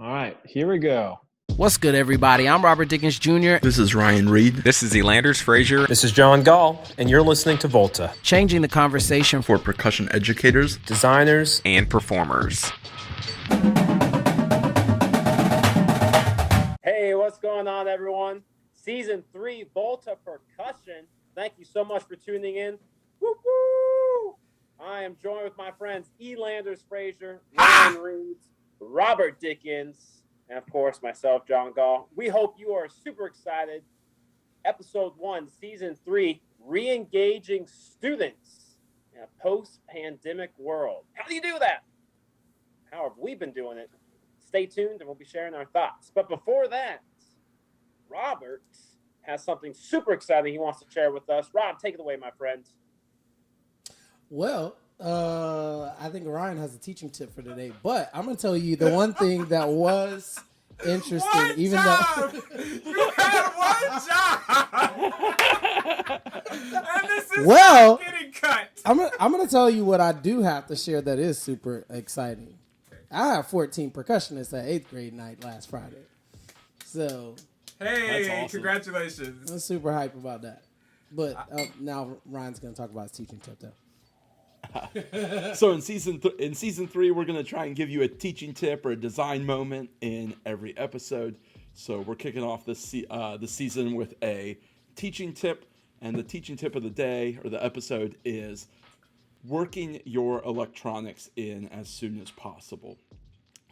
All right, here we go. What's good, everybody? I'm Robert Dickens Jr. This is Ryan Reed. This is Elanders Frazier. This is John Gaal, and you're listening to Volta. Changing the conversation For percussion educators, Designers, And performers. Hey, what's going on, everyone? Season 3, Volta Percussion. Thank you so much for tuning in. Woo woo! I am joined with my friends Elanders Frazier, Ryan Reed, Robert Dickens, and of course myself, John Gaal. We hope you are super excited. Episode 1, Season 3, Re-engaging Students in a Post-Pandemic World. How do you do that? How have we been doing it? Stay tuned and we'll be sharing our thoughts. But before that, Robert has something super exciting he wants to share with us. Rob, take it away, my friend. Well, I think Ryan has a teaching tip for today, but I'm going to tell you the one thing that was interesting. One even job! though You had one job! And this is Well, not getting cut. I'm going to tell you what I do have to share that is super exciting. I have 14 percussionists at 8th grade night last Friday. So Hey, awesome. congratulations. I'm super hype about that. But now Ryan's going to talk about his teaching tip, though. So in season 3, we're going to try and give you a teaching tip or a design moment in every episode. So we're kicking off the season with a teaching tip, and the teaching tip of the day or the episode is working your electronics in as soon as possible.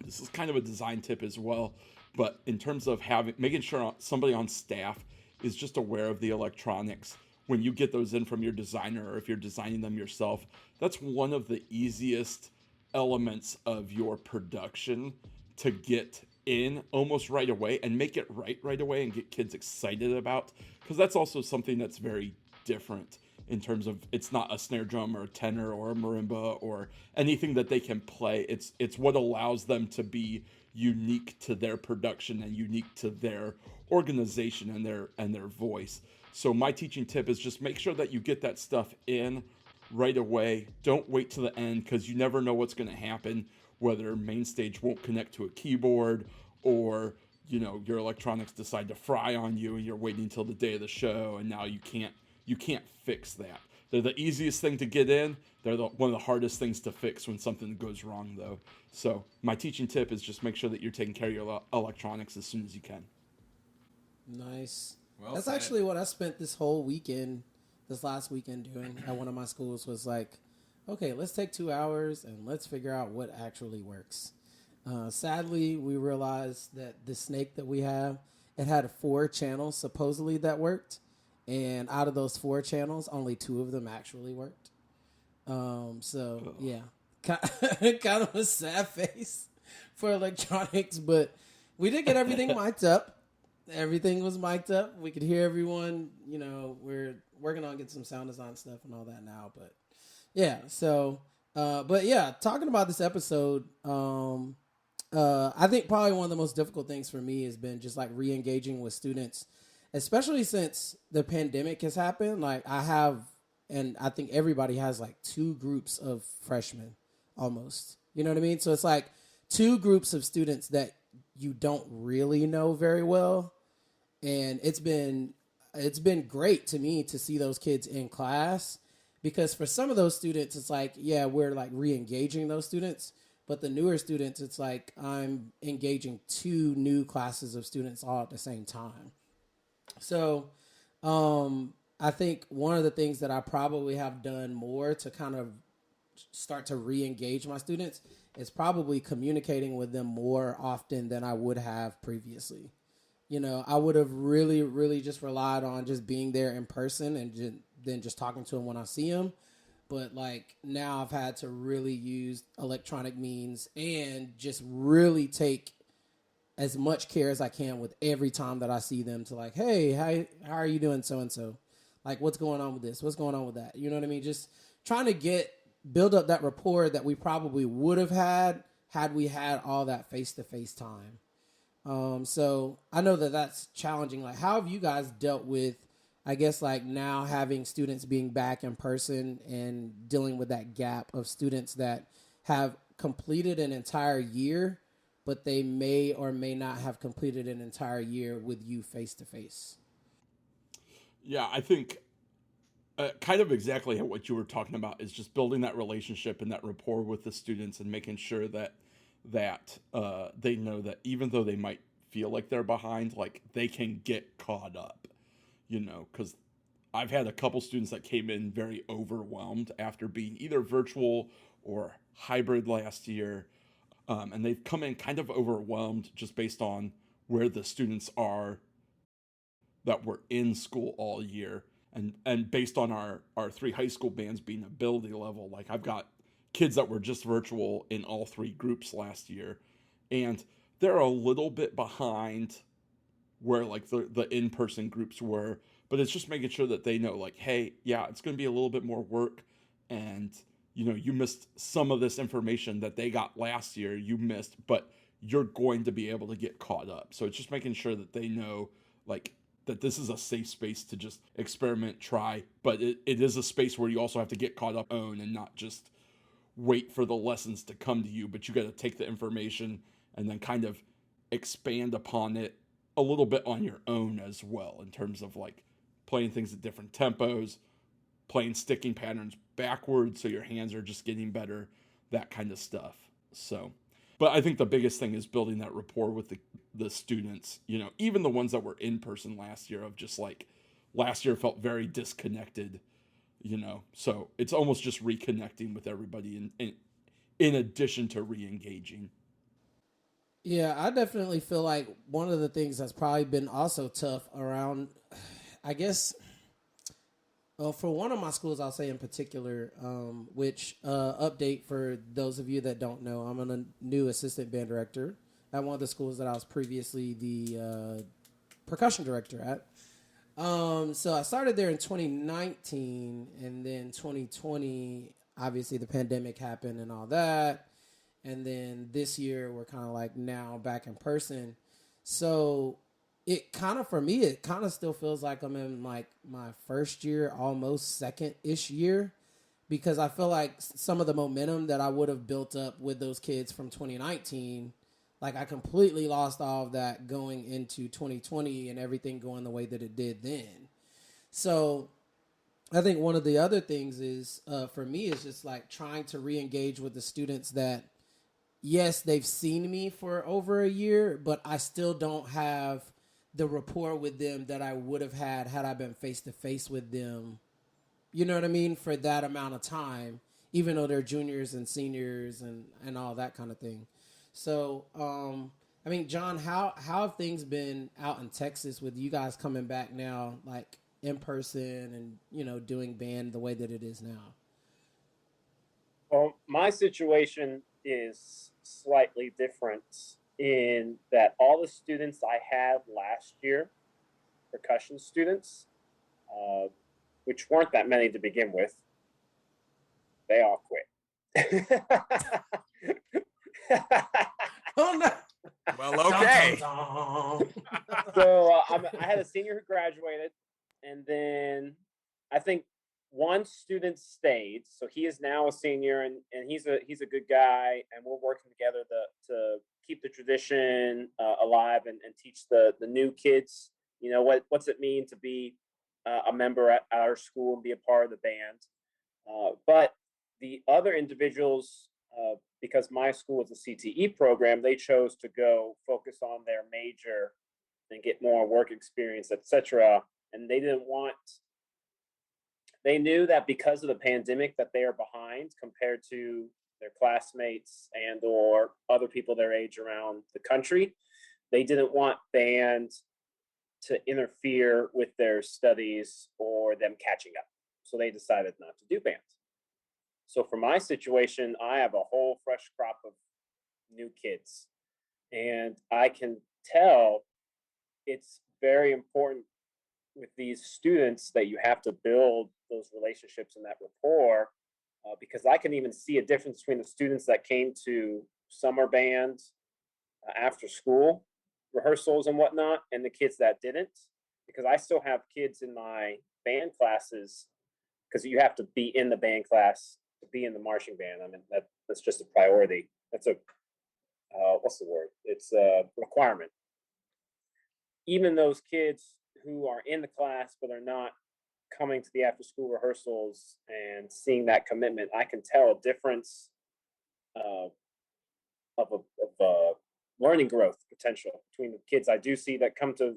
This is kind of a design tip as well, but in terms of making sure somebody on staff is just aware of the electronics when you get those in from your designer, or if you're designing them yourself. That's one of the easiest elements of your production to get in almost right away and make it right away and get kids excited about, because that's also something that's very different in terms of it's not a snare drum or a tenor or a marimba or anything that they can play. It's what allows them to be unique to their production and unique to their organization and their voice. So my teaching tip is just make sure that you get that stuff in right away. Don't wait to the end, because you never know what's going to happen, whether main stage won't connect to a keyboard, or your electronics decide to fry on you and you're waiting until the day of the show and now you can't fix that. They're the easiest thing to get in. They're one of the hardest things to fix when something goes wrong, though. So my teaching tip is just make sure that you're taking care of your electronics as soon as you can. Nice. Well That's said. actually what I spent this last weekend doing at one of my schools, was like, okay, let's take 2 hours and let's figure out what actually works. Sadly, we realized that the snake that we have, it had 4 channels supposedly that worked. And out of those 4 channels, only 2 of them actually worked. So yeah, kind of a sad face for electronics, but we did get everything mic'd up. Everything was mic'd up. We could hear everyone. We're working on getting some sound design stuff and all that now. But yeah, talking about this episode, I think probably one of the most difficult things for me has been just like re-engaging with students, especially since the pandemic has happened. Like I have, and I think everybody has, like 2 groups of freshmen almost. You know what I mean? So it's like 2 groups of students that you don't really know very well. And it's been great to me to see those kids in class, because for some of those students, it's like, yeah, we're like re-engaging those students. But the newer students, it's like I'm engaging 2 new classes of students all at the same time. So I think one of the things that I probably have done more to kind of start to re-engage my students is probably communicating with them more often than I would have previously. I would have really, really just relied on just being there in person and then just talking to them when I see them. But like now I've had to really use electronic means and just really take as much care as I can with every time that I see them, to like, hey, how are you doing, so-and-so? Like, what's going on with this? What's going on with that? You know what I mean? Just trying to build up that rapport that we probably would have had we had all that face-to-face time. So I know that that's challenging. Like, how have you guys dealt with, I guess, like now having students being back in person and dealing with that gap of students that have completed an entire year but they may or may not have completed an entire year with you face to face. Yeah, I think kind of exactly what you were talking about is just building that relationship and that rapport with the students and making sure that they know that even though they might feel like they're behind, like they can get caught up, because I've had a couple students that came in very overwhelmed after being either virtual or hybrid last year. And they've come in kind of overwhelmed just based on where the students are that were in school all year. And based on our three high school bands being ability level, like I've got kids that were just virtual in all three groups last year. And they're a little bit behind where like the in-person groups were, but it's just making sure that they know like, hey, yeah, it's going to be a little bit more work, and you missed some of this information that they got last year, you missed, but you're going to be able to get caught up. So it's just making sure that they know like that this is a safe space to just experiment, try, but it is a space where you also have to get caught up on and not just wait for the lessons to come to you, but you got to take the information and then kind of expand upon it a little bit on your own as well, in terms of like playing things at different tempos, playing sticking patterns backwards so your hands are just getting better, that kind of stuff. So, but I think the biggest thing is building that rapport with the students, even the ones that were in person last year, of just like last year felt very disconnected, so it's almost just reconnecting with everybody in addition to re-engaging. Yeah, I definitely feel like one of the things that's probably been also tough around, I guess, for one of my schools, I'll say in particular, which update for those of you that don't know, I'm a new assistant band director at one of the schools that I was previously the percussion director at. So I started there in 2019, and then 2020, obviously the pandemic happened and all that. And then this year we're kind of like now back in person. So it kind of, for me, it kind of still feels like I'm in like my first year, almost second-ish year, because I feel like some of the momentum that I would have built up with those kids from 2019, like I completely lost all of that going into 2020 and everything going the way that it did then. So I think one of the other things is, for me, is just like trying to re-engage with the students that, yes, they've seen me for over a year, but I still don't have the rapport with them that I would have had I been face to face with them. You know what I mean? For that amount of time, even though they're juniors and seniors and all that kind of thing. So, I mean, John, how have things been out in Texas with you guys coming back now, like in person and, doing band the way that it is now? Well, my situation is slightly different in that all the students I had last year, percussion students, which weren't that many to begin with, they all quit. Oh, no. Well, okay. So I had a senior who graduated, and then I think one student stayed. So he is now a senior, and he's a good guy, and we're working together to keep the tradition alive and teach the new kids, what's it mean to be a member at our school and be a part of the band. But the other individuals, because my school is a CTE program, they chose to go focus on their major and get more work experience, etc. And they knew that because of the pandemic that they are behind compared to their classmates and or other people their age around the country. They didn't want band to interfere with their studies or them catching up. So they decided not to do band. So for my situation, I have a whole fresh crop of new kids. And I can tell it's very important with these students that you have to build those relationships and that rapport, because I can even see a difference between the students that came to summer band after school rehearsals and whatnot and the kids that didn't, because I still have kids in my band classes, because you have to be in the band class to be in the marching band. I mean, that's just a priority. That's a what's the word? It's a requirement. Even those kids who are in the class but are not coming to the after school rehearsals and seeing that commitment, I can tell a difference uh, of learning growth potential between the kids I do see that come to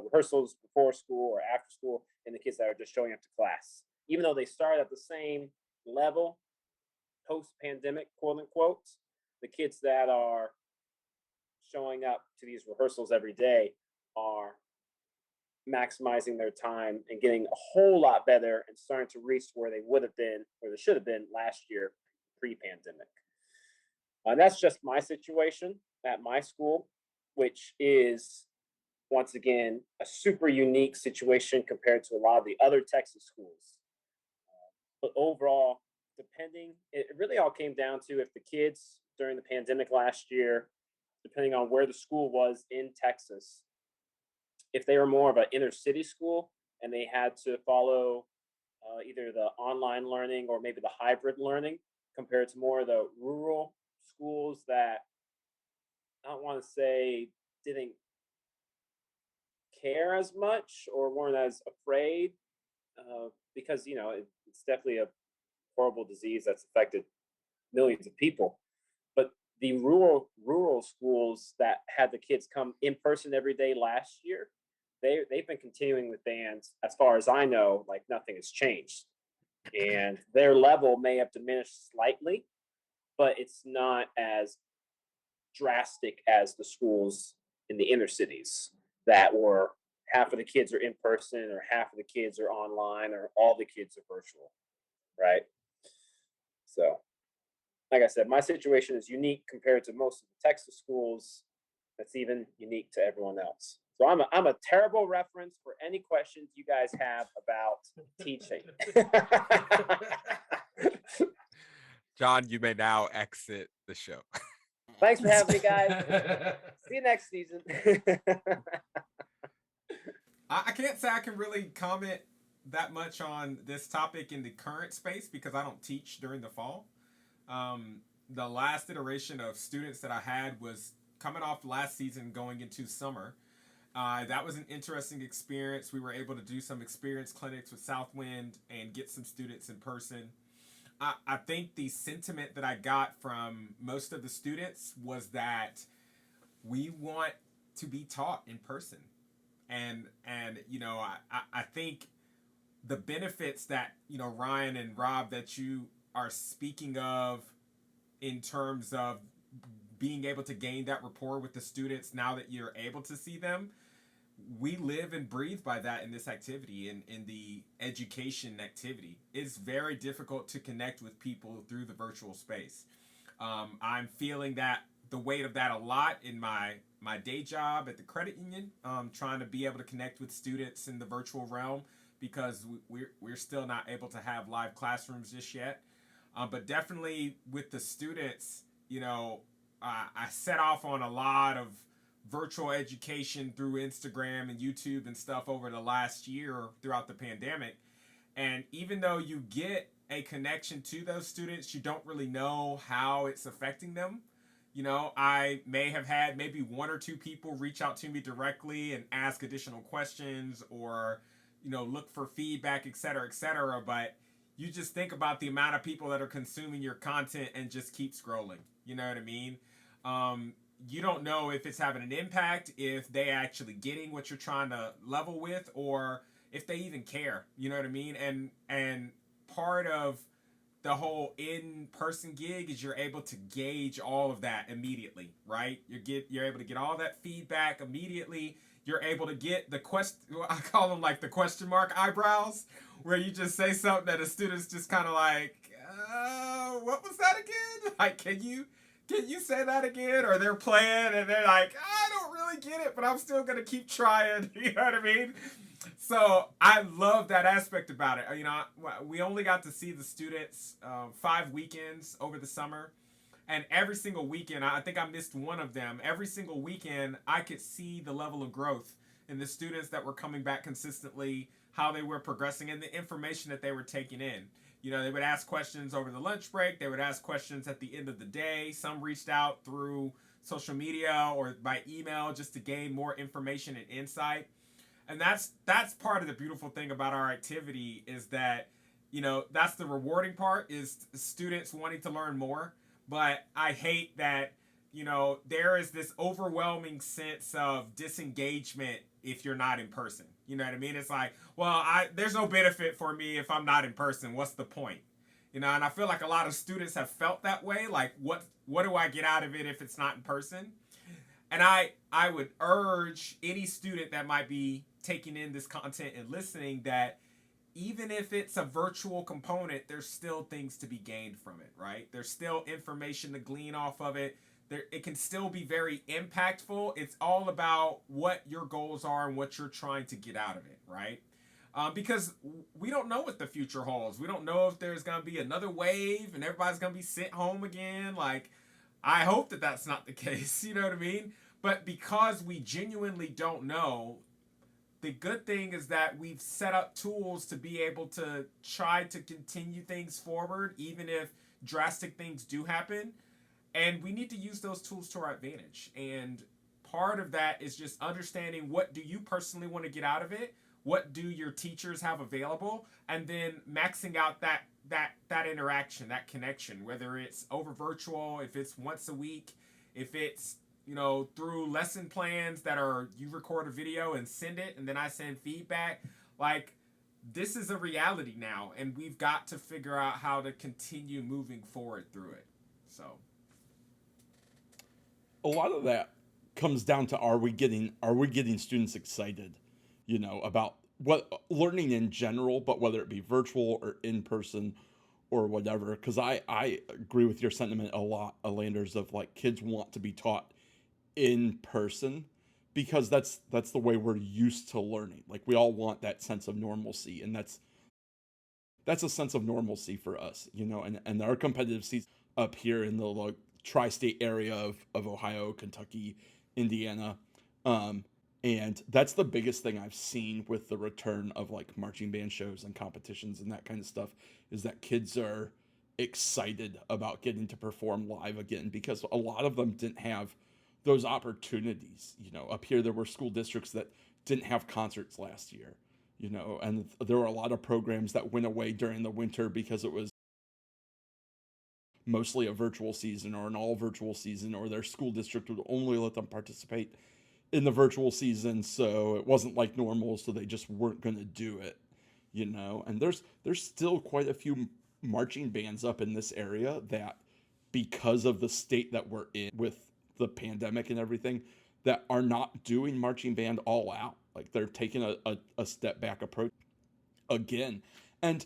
rehearsals before school or after school and the kids that are just showing up to class. Even though they start at the same level post-pandemic, quote unquote, the kids that are showing up to these rehearsals every day are maximizing their time and getting a whole lot better and starting to reach where they would have been or they should have been last year pre-pandemic. And that's just my situation at my school, which is once again a super unique situation compared to a lot of the other Texas schools. But overall, it really all came down to if the kids during the pandemic last year, depending on where the school was in Texas, if they were more of an inner city school and they had to follow either the online learning or maybe the hybrid learning compared to more of the rural schools that I don't want to say didn't care as much or weren't as afraid because it's definitely a horrible disease that's affected millions of people. But the rural schools that had the kids come in person every day last year, they've been continuing with bands as far as I know, like nothing has changed. And their level may have diminished slightly, but it's not as drastic as the schools in the inner cities that were half of the kids are in person or half of the kids are online or all the kids are virtual, right? So, like I said, my situation is unique compared to most of the Texas schools. That's even unique to everyone else. So I'm a terrible reference for any questions you guys have about teaching. John, you may now exit the show. Thanks for having me, guys. See you next season. I can't say I can really comment that much on this topic in the current space because I don't teach during the fall. The last iteration of students that I had was coming off last season going into summer. That was an interesting experience. We were able to do some experience clinics with Southwind and get some students in person. I think the sentiment that I got from most of the students was that we want to be taught in person. And I think the benefits that, Ryan and Rob, that you are speaking of in terms of being able to gain that rapport with the students now that you're able to see them, we live and breathe by that in this activity, in the education activity. It's very difficult to connect with people through the virtual space. I'm feeling that the weight of that a lot in my day job at the credit union, trying to be able to connect with students in the virtual realm because we're still not able to have live classrooms just yet. But definitely with the students, I set off on a lot of virtual education through Instagram and YouTube and stuff over the last year throughout the pandemic. And even though you get a connection to those students, you don't really know how it's affecting them. I may have had maybe one or two people reach out to me directly and ask additional questions or, look for feedback, et cetera, but you just think about the amount of people that are consuming your content and just keep scrolling. You know what I mean? You don't know if it's having an impact, if they actually getting what you're trying to level with, or if they even care. You know what I mean? And part of the whole in-person gig is you're able to gauge all of that immediately, right? You're able to get all that feedback immediately. You're able to get the I call them like the question mark eyebrows, where you just say something that a student's just kind of like, what was that again? Like, can you say that again? Or they're playing and they're like, I don't really get it, but I'm still going to keep trying. You know what I mean? So I love that aspect about it. We only got to see the students 5 weekends over the summer. And every single weekend, I think I missed one of them. Every single weekend, I could see the level of growth in the students that were coming back consistently, how they were progressing, and the information that they were taking in. They would ask questions over the lunch break. They would ask questions at the end of the day. Some reached out through social media or by email just to gain more information and insight. And that's part of the beautiful thing about our activity is that, that's the rewarding part is students wanting to learn more. But I hate that, there is this overwhelming sense of disengagement if you're not in person. You know what I mean? It's like, well, there's no benefit for me if I'm not in person. What's the point? And I feel like a lot of students have felt that way. Like, what do I get out of it if it's not in person? And I would urge any student that might be taking in this content and listening that even if it's a virtual component, there's still things to be gained from it, right? There's still information to glean off of it. It can still be very impactful. It's all about what your goals are and what you're trying to get out of it, right? Because we don't know what the future holds. We don't know if there's going to be another wave and everybody's going to be sent home again. Like, I hope that that's not the case, you know what I mean? But because we genuinely don't know, the good thing is that we've set up tools to be able to try to continue things forward, even if drastic things do happen. And we need to use those tools to our advantage. And part of that is just understanding what do you personally want to get out of it? What do your teachers have available? And then maxing out that interaction, that connection, whether it's over virtual, if it's once a week, if it's, through lesson plans that are, you record a video and send it, and then I send feedback. Like, this is a reality now, and we've got to figure out how to continue moving forward through it. So a lot of that comes down to are we getting students excited, about what learning in general, but whether it be virtual or in person or whatever. Because I agree with your sentiment a lot, Elanders, of like kids want to be taught in person because that's the way we're used to learning. Like we all want that sense of normalcy, and that's a sense of normalcy for us, and our competitive seats up here in the tri-state area of Ohio, Kentucky, Indiana. And that's the biggest thing I've seen with the return of like marching band shows and competitions and that kind of stuff is that kids are excited about getting to perform live again because a lot of them didn't have those opportunities. Up here there were school districts that didn't have concerts last year, and there were a lot of programs that went away during the winter because it was mostly a virtual season or an all virtual season, or their school district would only let them participate in the virtual season, so it wasn't like normal, so they just weren't going to do it, and there's still quite a few marching bands up in this area that, because of the state that we're in with the pandemic and everything, that are not doing marching band all out. Like they're taking a step back approach again. And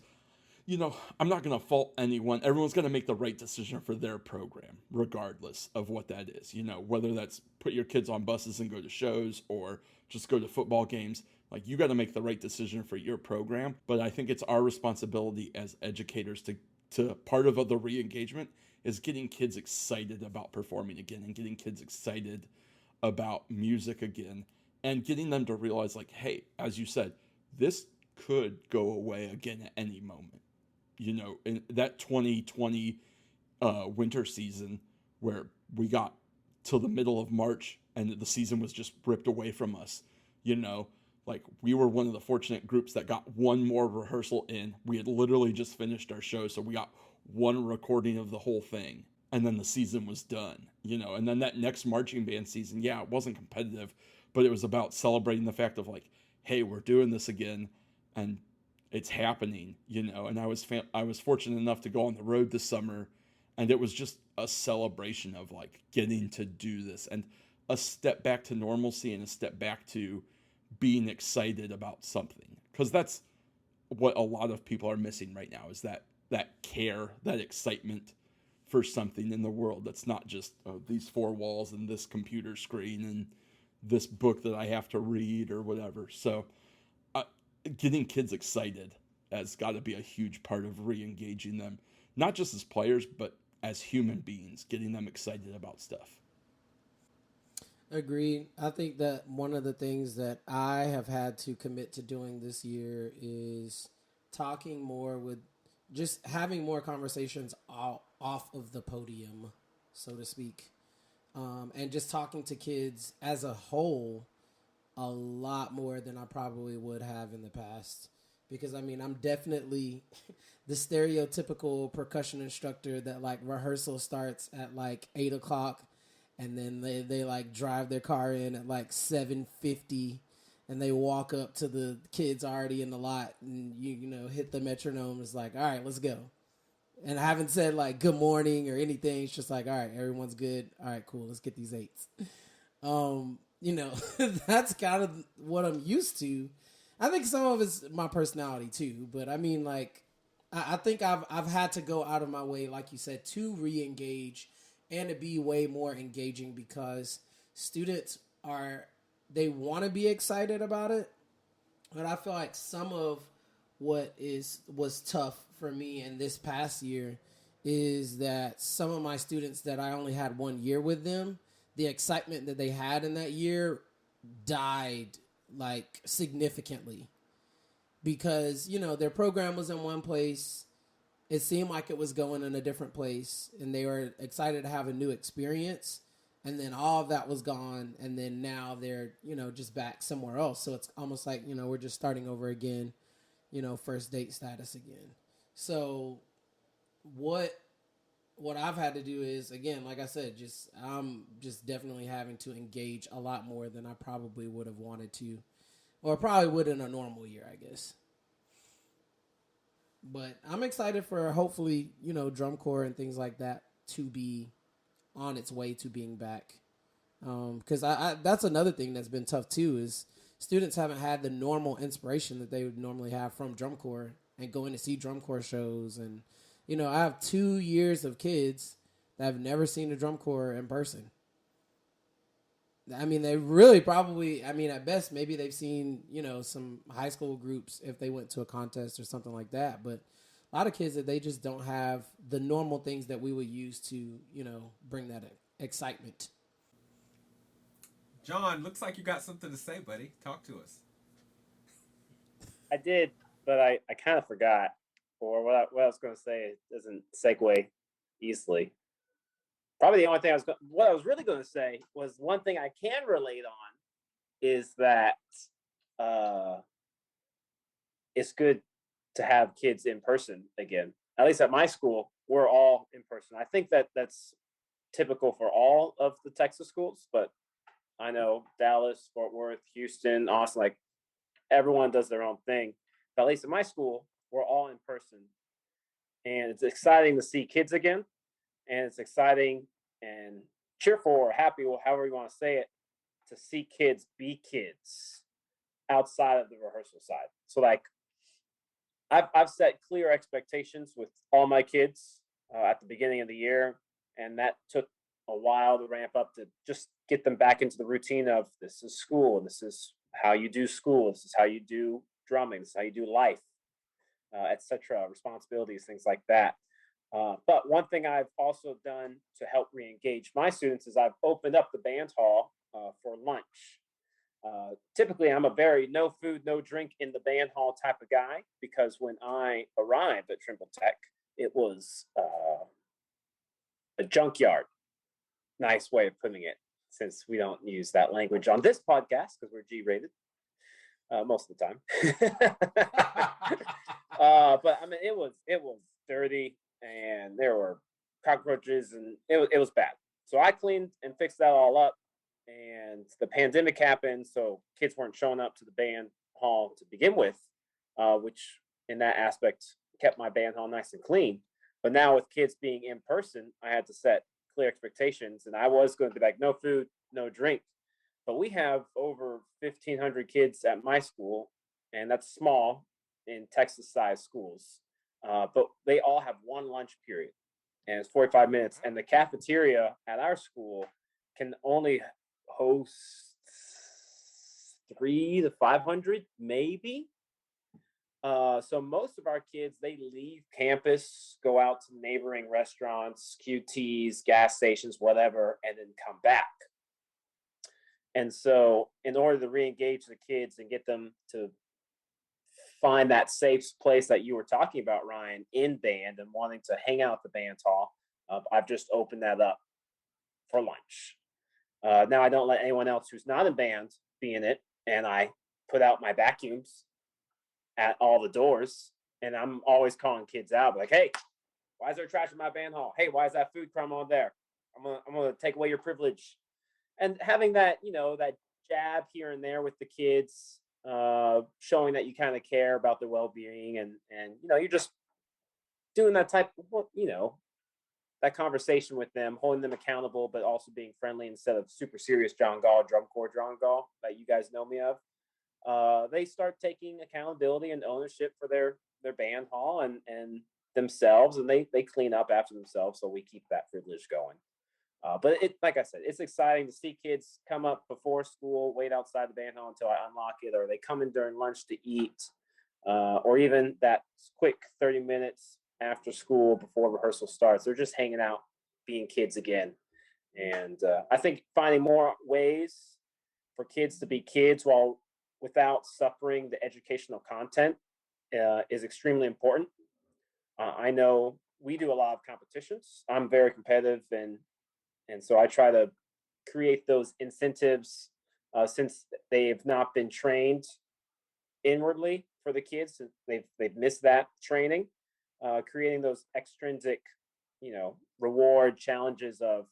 I'm not going to fault anyone. Everyone's going to make the right decision for their program, regardless of what that is. Whether that's put your kids on buses and go to shows or just go to football games. Like, you got to make the right decision for your program. But I think it's our responsibility as educators to part of the re-engagement is getting kids excited about performing again and getting kids excited about music again and getting them to realize, like, hey, as you said, this could go away again at any moment. In that 2020 winter season where we got till the middle of March and the season was just ripped away from us, like we were one of the fortunate groups that got one more rehearsal in. We had literally just finished our show, so we got one recording of the whole thing, and then the season was done, and then that next marching band season, yeah, it wasn't competitive, but it was about celebrating the fact of like, hey, we're doing this again, and it's happening, and I was fortunate enough to go on the road this summer, and it was just a celebration of like getting to do this and a step back to normalcy and a step back to being excited about something. Because that's what a lot of people are missing right now, is that care, that excitement for something in the world that's not just these four walls and this computer screen and this book that I have to read or whatever. So getting kids excited has got to be a huge part of re-engaging them, not just as players, but as human beings, getting them excited about stuff. Agreed. I think that one of the things that I have had to commit to doing this year is talking more with, just having more conversations off of the podium, so to speak. and just talking to kids as a whole a lot more than I probably would have in the past. Because I mean, I'm definitely the stereotypical percussion instructor that like rehearsal starts at like 8 o'clock, and then they like drive their car in at like 7:50, and they walk up to the kids already in the lot, and you know hit the metronome. It's like, all right, let's go. And I haven't said like good morning or anything. It's just like, all right, everyone's good. All right, cool. Let's get these eights. You know, that's kind of what I'm used to. I think some of it's my personality too, but I mean, like, I think I've had to go out of my way, like you said, to re-engage and to be way more engaging because students they want to be excited about it, but I feel like some of what was tough for me in this past year is that some of my students that I only had 1 year with them, the excitement that they had in that year died like significantly because, you know, their program was in one place. It seemed like it was going in a different place and they were excited to have a new experience. And then all of that was gone. And then now they're, you know, just back somewhere else. So it's almost like, you know, we're just starting over again, you know, first date status again. So what I've had to do is, again, like I said, I'm just definitely having to engage a lot more than I probably would have wanted to, or probably would in a normal year, I guess. But I'm excited for hopefully, you know, drum corps and things like that to be on its way to being back. Because I that's another thing that's been tough too is students haven't had the normal inspiration that they would normally have from drum corps and going to see drum corps shows. And, you know, I have 2 years of kids that have never seen a drum corps in person. I mean, they really probably, I mean, at best, maybe they've seen, you know, some high school groups if they went to a contest or something like that. But a lot of kids that they just don't have the normal things that we would use to, you know, bring that excitement. John, looks like you got something to say, buddy. Talk to us. I did, but I kind of forgot. Or what I was going to say doesn't segue easily. Probably the only thing what I was really going to say was one thing I can relate on is that it's good to have kids in person again. At least at my school, we're all in person. I think that's typical for all of the Texas schools, but I know Dallas, Fort Worth, Houston, Austin, like everyone does their own thing. But at least at my school, we're all in person. And it's exciting to see kids again. And it's exciting and cheerful or happy, or however you want to say it, to see kids be kids outside of the rehearsal side. So like I've set clear expectations with all my kids at the beginning of the year. And that took a while to ramp up to just get them back into the routine of this is school. This is how you do school. This is how you do drumming. This is how you do life, etc. Responsibilities, things like that. But one thing I've also done to help re-engage my students is I've opened up the band hall for lunch. Typically, I'm a very no food, no drink in the band hall type of guy because when I arrived at Trimble Tech, it was a junkyard. Nice way of putting it, since we don't use that language on this podcast because we're G-rated most of the time. But I mean, it was dirty, and there were cockroaches, and it was bad. So I cleaned and fixed that all up, and the pandemic happened, so kids weren't showing up to the band hall to begin with, which in that aspect kept my band hall nice and clean. But now with kids being in person, I had to set clear expectations, and I was going to be like, no food, no drink. But we have over 1,500 kids at my school, and that's small in Texas-sized schools. But they all have one lunch period, and it's 45 minutes. And the cafeteria at our school can only host 300 to 500, maybe. So most of our kids, they leave campus, go out to neighboring restaurants, QTs, gas stations, whatever, and then come back. And so in order to re-engage the kids and get them to find that safe place that you were talking about, Ryan, in band and wanting to hang out at the band hall, I've just opened that up for lunch. Now I don't let anyone else who's not in band be in it, and I put out my vacuums at all the doors, and I'm always calling kids out, like, "Hey, why is there trash in my band hall? Hey, why is that food crumb on there? I'm gonna take away your privilege." And having that, that jab here and there with the kids, showing that you kind of care about their well-being, and you're just doing that type of, that conversation with them, holding them accountable, but also being friendly instead of super serious John Gaal, drum corps John Gaal that you guys know me of. They start taking accountability and ownership for their band hall and themselves, and they clean up after themselves. So we keep that privilege going. But like I said, it's exciting to see kids come up before school, wait outside the band hall until I unlock it, or they come in during lunch to eat, or even that quick 30 minutes after school before rehearsal starts. They're just hanging out, being kids again. And I think finding more ways for kids to be kids without suffering the educational content is extremely important. I know we do a lot of competitions. I'm very competitive, and so I try to create those incentives since they've not been trained inwardly for the kids. Since they've missed that training. Creating those extrinsic, reward challenges of,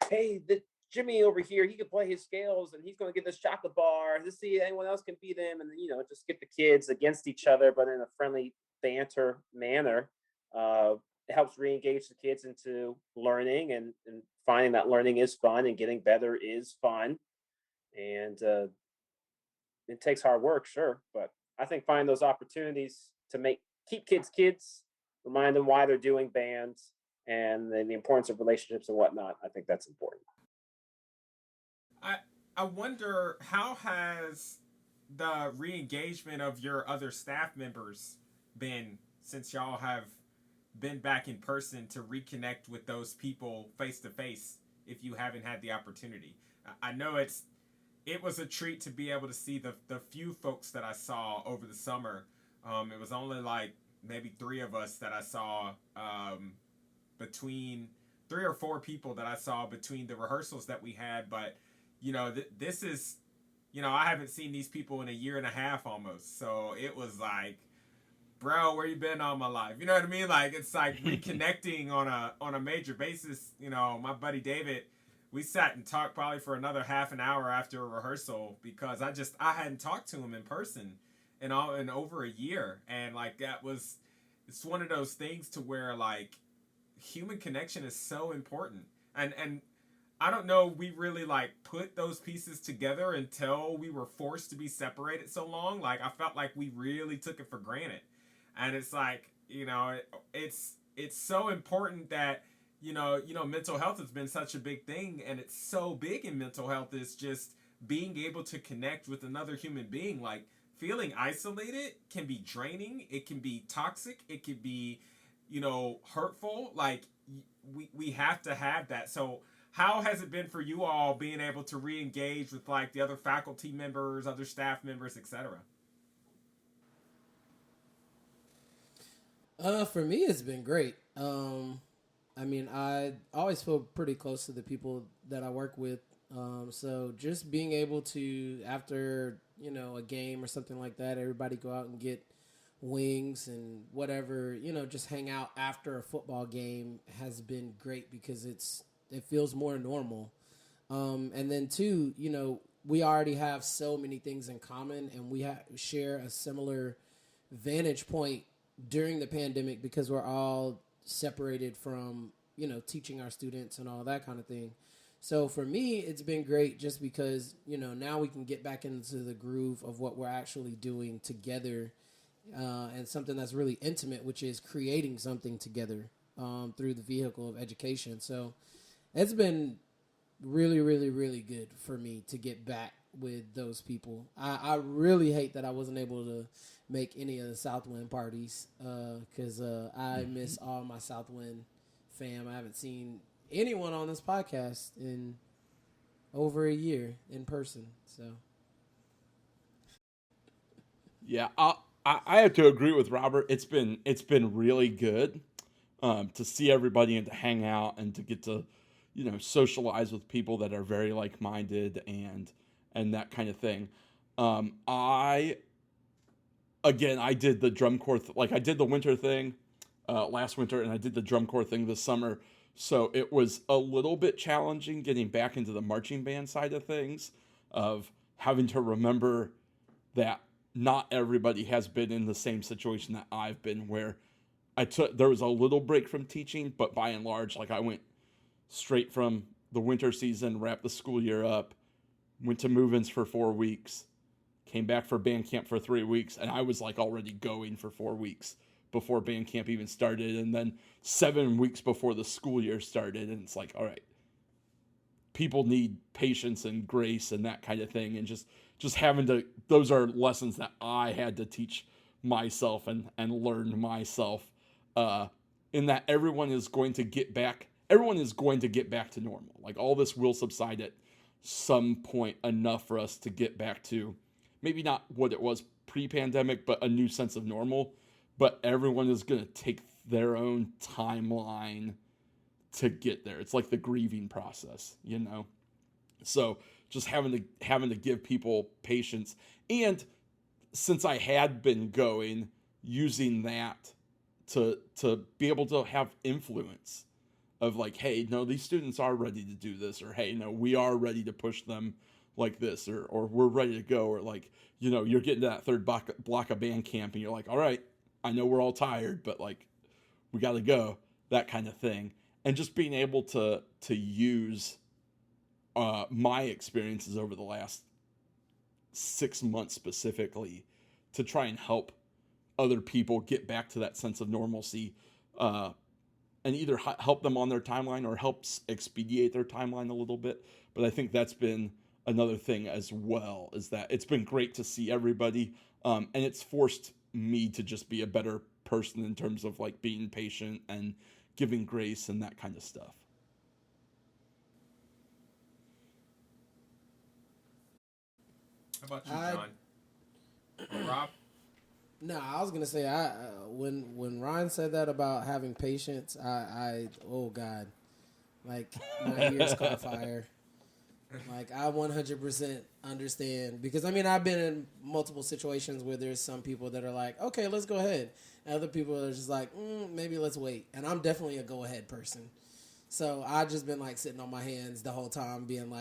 hey, the Jimmy over here, he can play his scales and he's going to get this chocolate bar. Let's see anyone else can beat him, and just get the kids against each other, but in a friendly banter manner. It helps re-engage the kids into learning and finding that learning is fun and getting better is fun. And it takes hard work, sure, but I think finding those opportunities to keep kids, remind them why they're doing bands and the importance of relationships and whatnot. I think that's important. I wonder, how has the re-engagement of your other staff members been since y'all have been back in person to reconnect with those people face to face if you haven't had the opportunity? I know it was a treat to be able to see the few folks that I saw over the summer. It was only like maybe 3 of us that I saw, between 3 or 4 people that I saw between the rehearsals that we had. But this is, I haven't seen these people in a year and a half almost. So it was like, bro, where you been all my life? You know what I mean? Like, it's like reconnecting on a major basis. My buddy David, we sat and talked probably for another half an hour after a rehearsal because I hadn't talked to him in person in over a year. And like, it's one of those things to where like human connection is so important. And I don't know, we really like put those pieces together until we were forced to be separated so long. Like, I felt like we really took it for granted. And it's like, it's so important that, mental health has been such a big thing, and it's so big in mental health is just being able to connect with another human being. Like, feeling isolated can be draining. It can be toxic. It can be, hurtful. Like, we have to have that. So how has it been for you all being able to re-engage with like the other faculty members, other staff members, etc.? For me, it's been great. I always feel pretty close to the people that I work with. So just being able to, after, a game or something like that, everybody go out and get wings and whatever, just hang out after a football game has been great because it feels more normal. And then two, we already have so many things in common, and we share a similar vantage point during the pandemic because we're all separated from, teaching our students and all that kind of thing. So for me, it's been great just because, now we can get back into the groove of what we're actually doing together, and something that's really intimate, which is creating something together through the vehicle of education. So it's been really, really, really good for me to get back with those people. I really hate that I wasn't able to make any of the Southwind parties because I miss all my Southwind fam. I haven't seen anyone on this podcast in over a year in person. So Yeah, I have to agree with Robert. It's been really good to see everybody and to hang out and to get to socialize with people that are very like-minded and that kind of thing. I did the drum corps, I did the winter thing last winter, and I did the drum corps thing this summer. So it was a little bit challenging getting back into the marching band side of things, of having to remember that not everybody has been in the same situation that I've been, where there was a little break from teaching, but by and large, I went straight from the winter season, wrapped the school year up, went to move-ins for 4 weeks, came back for band camp for 3 weeks, and I was already going for 4 weeks before band camp even started, and then 7 weeks before the school year started, and it's all right, people need patience and grace and that kind of thing, and just having to, those are lessons that I had to teach myself and learn myself, in that everyone is going to get back to normal. All this will subside at some point, enough for us to get back to maybe not what it was pre-pandemic, but a new sense of normal. But everyone is going to take their own timeline to get there. It's like the grieving process, So just having to give people patience. And since I had been going, using that to be able to have influence of hey, no, these students are ready to do this, or hey, no, we are ready to push them like this, or we're ready to go, or you're getting to that third block of band camp and you're all right, I know we're all tired, but we got to go, that kind of thing. And just being able to use my experiences over the last 6 months specifically to try and help other people get back to that sense of normalcy, and either help them on their timeline or helps expedite their timeline a little bit. But I think that's been another thing as well, is that it's been great to see everybody, and it's forced me to just be a better person in terms of being patient and giving grace and that kind of stuff. How about you, John? Rob? No, I was gonna say, when Ryan said that about having patience, I oh God, my ears caught fire. I 100% understand, because I've been in multiple situations where there's some people that are okay, let's go ahead, and other people are just maybe let's wait, and I'm definitely a go ahead person. So I just been sitting on my hands the whole time, being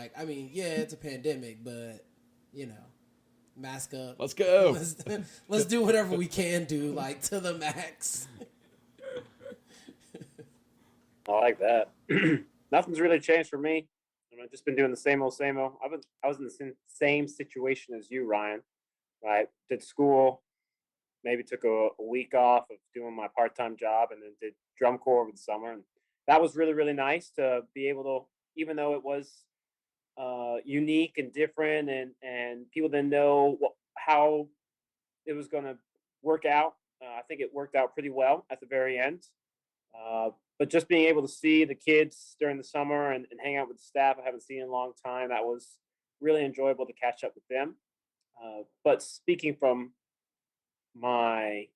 yeah, it's a pandemic, but mask up. Let's go. Let's do whatever we can do, to the max. I like that. Nothing's really changed for me. I've just been doing the same old, same old. I was in the same situation as you, Ryan. I did school, maybe took a week off of doing my part-time job, and then did drum corps over the summer. And that was really, really nice to be able to, even though it was unique and different, and people didn't know how it was going to work out. I think it worked out pretty well at the very end. But just being able to see the kids during the summer and hang out with the staff I haven't seen in a long time, that was really enjoyable to catch up with them. But speaking from my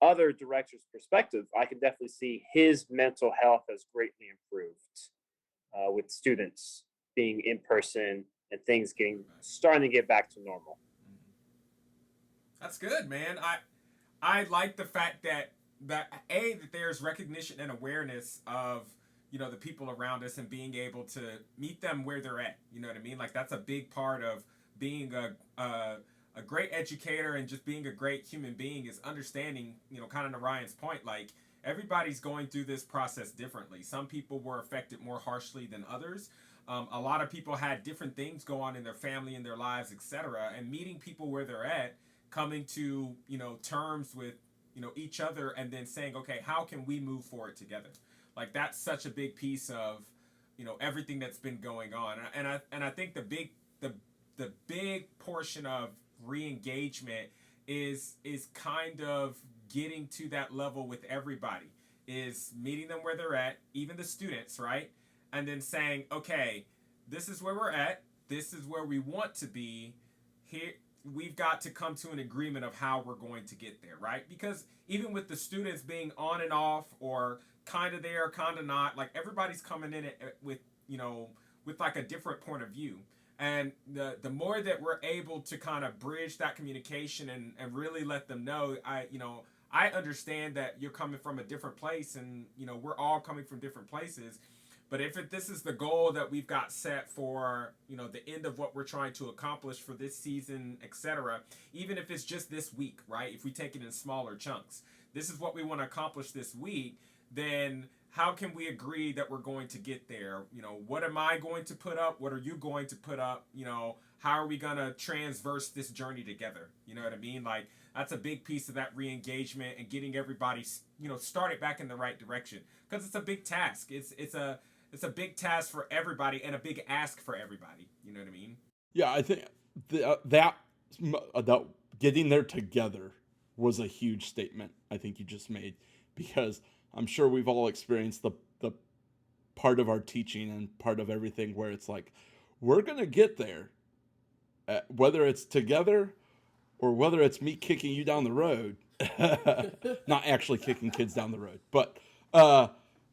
other director's perspective, I can definitely see his mental health has greatly improved with students being in person and things starting to get back to normal. That's good, man. I like the fact that there's recognition and awareness of the people around us, and being able to meet them where they're at. You know what I mean? That's a big part of being a great educator, and just being a great human being, is understanding, kind of to Ryan's point, everybody's going through this process differently. Some people were affected more harshly than others. A lot of people had different things go on in their family, in their lives, etc. And meeting people where they're at, coming to terms with each other, and then saying, okay, how can we move forward together? That's such a big piece of everything that's been going on. And I think the big portion of re-engagement is kind of getting to that level with everybody, is meeting them where they're at, even the students, right? And then saying, okay, this is where we're at, this is where we want to be. Here, we've got to come to an agreement of how we're going to get there, right? Because even with the students being on and off, or kind of there, kind of not, everybody's coming in with with like a different point of view. And the more that we're able to kind of bridge that communication and really let them know, I understand that you're coming from a different place, and we're all coming from different places. But if this is the goal that we've got set for, the end of what we're trying to accomplish for this season, etc., even if it's just this week, right? If we take it in smaller chunks, this is what we want to accomplish this week, then how can we agree that we're going to get there? What am I going to put up? What are you going to put up? How are we going to transverse this journey together? You know what I mean? Like, that's a big piece of that re-engagement and getting everybody, started back in the right direction, because it's a big task. It's a big task for everybody and a big ask for everybody. You know what I mean? Yeah, I think that getting there together was a huge statement I think you just made, because I'm sure we've all experienced the part of our teaching and part of everything where it's like, we're going to get there, whether it's together or whether it's me kicking you down the road. Not actually kicking kids down the road, but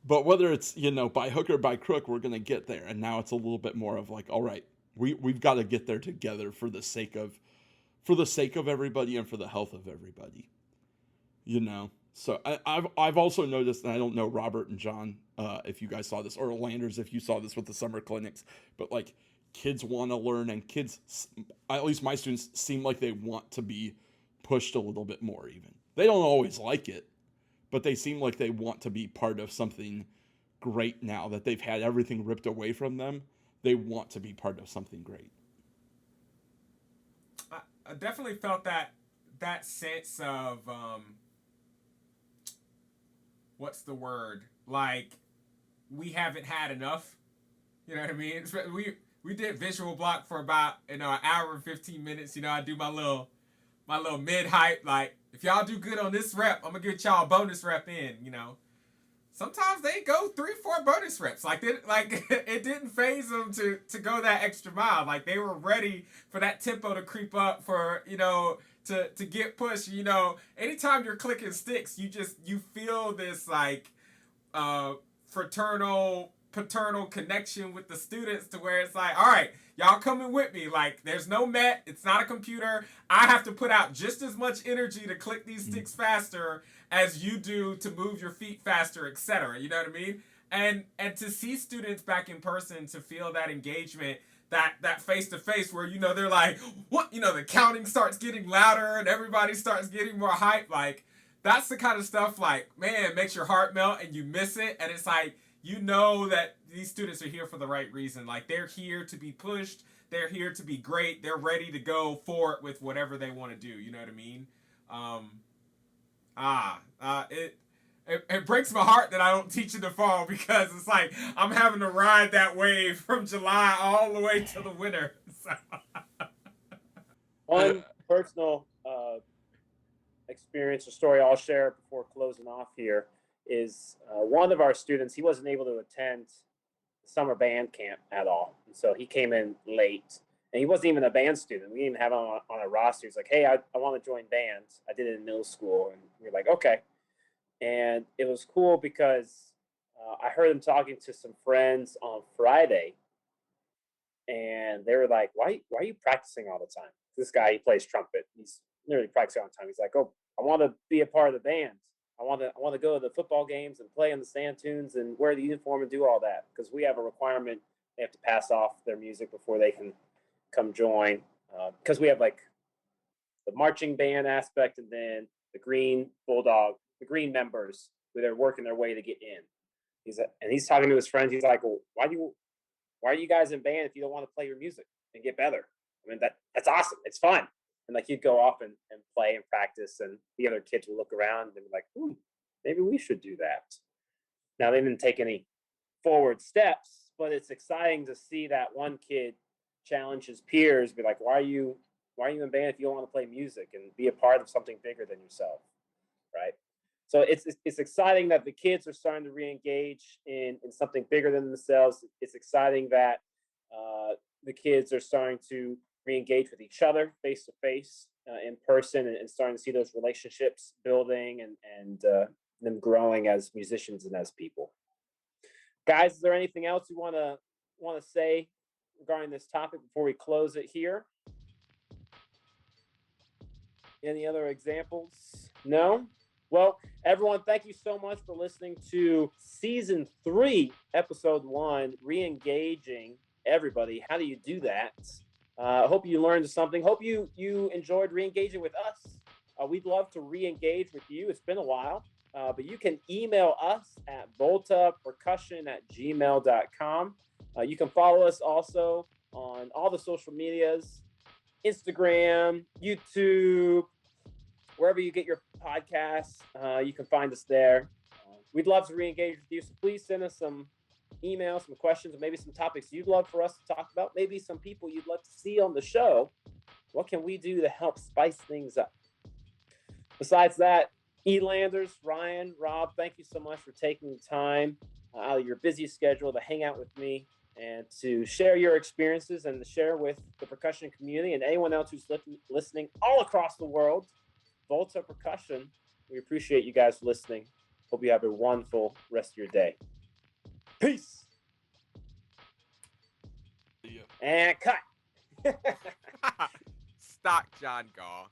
whether it's, by hook or by crook, we're going to get there. And now it's a little bit more of like, all right, we've got to get there together for the sake of everybody and for the health of everybody, So I've also noticed, and I don't know, Robert and John, if you guys saw this, or Elanders, if you saw this with the summer clinics, but like, kids want to learn, and kids, at least my students, seem like they want to be pushed a little bit more even. They don't always like it, but they seem like they want to be part of something great now that they've had everything ripped away from them. They want to be part of something great. I definitely felt that sense of, what's the word? Like, we haven't had enough. You know what I mean? We did visual block for about an hour and 15 minutes. I do my little mid hype. Like, if y'all do good on this rep, I'm gonna get y'all a bonus rep in. Sometimes they go 3-4 bonus reps. Like, it didn't phase them to go that extra mile. Like, they were ready for that tempo to creep up, for to get pushed. Anytime you're clicking sticks, you feel this like fraternal, paternal connection with the students, to where it's like, all right, y'all coming with me. Like, there's no met. It's not a computer. I have to put out just as much energy to click these sticks faster as you do to move your feet faster, etc. You know what I mean? And to see students back in person, to feel that engagement, that face to face, where they're like, what? The counting starts getting louder and everybody starts getting more hype. Like, that's the kind of stuff, like, man, makes your heart melt and you miss it. And it's like, that these students are here for the right reason. Like, they're here to be pushed. They're here to be great. They're ready to go for it with whatever they want to do. You know what I mean? It breaks my heart that I don't teach in the fall, because it's like I'm having to ride that wave from July all the way to the winter. One personal experience or story I'll share before closing off here is one of our students. He wasn't able to attend the summer band camp at all, and so he came in late, and he wasn't even a band student. We didn't even have him on a roster. He's like, hey, I want to join bands. I did it in middle school. And we were like, okay. And it was cool because I heard him talking to some friends on Friday, and they were like, why are you practicing all the time? This guy, he plays trumpet. He's literally practicing all the time. He's like, oh, I want to be a part of the band. I want to go to the football games and play in the stand tunes and wear the uniform and do all that, because we have a requirement. They have to pass off their music before they can come join, because we have like the marching band aspect, and then the green members who they're working their way to get in. He's talking to his friends. He's like, well, why are you guys in band if you don't want to play your music and get better? I mean, that's awesome. It's fun. And like, you'd go off and play and practice, and the other kids would look around and be like, maybe we should do that. Now, they didn't take any forward steps, but it's exciting to see that one kid challenge his peers, be like, why are you in band if you don't want to play music and be a part of something bigger than yourself, right? So it's exciting that the kids are starting to re-engage in something bigger than themselves. It's exciting that the kids are starting to re-engage with each other face to face, in person, and starting to see those relationships building and them growing as musicians and as people. Guys, is there anything else you want to want to say regarding this topic before we close it here? Any other examples? No? Well, everyone, thank you so much for listening to Season 3, Episode 1, Re-engaging Everybody. How do you do that? Hope you learned something. Hope you enjoyed re-engaging with us. We'd love to re-engage with you. It's been a while, but you can email us at voltapercussion@gmail.com. You can follow us also on all the social medias, Instagram, YouTube, wherever you get your podcasts. You can find us there. We'd love to re-engage with you, so please send us some emails, some questions, and maybe some topics you'd love for us to talk about, maybe some people you'd love to see on the show. What can we do to help spice things up? Besides that, Elanders, Ryan, Rob, thank you so much for taking the time out of your busy schedule to hang out with me and to share your experiences and to share with the percussion community and anyone else who's listening all across the world. Volta Percussion, we appreciate you guys listening. Hope you have a wonderful rest of your day. Peace. And cut. Stock John Gaal.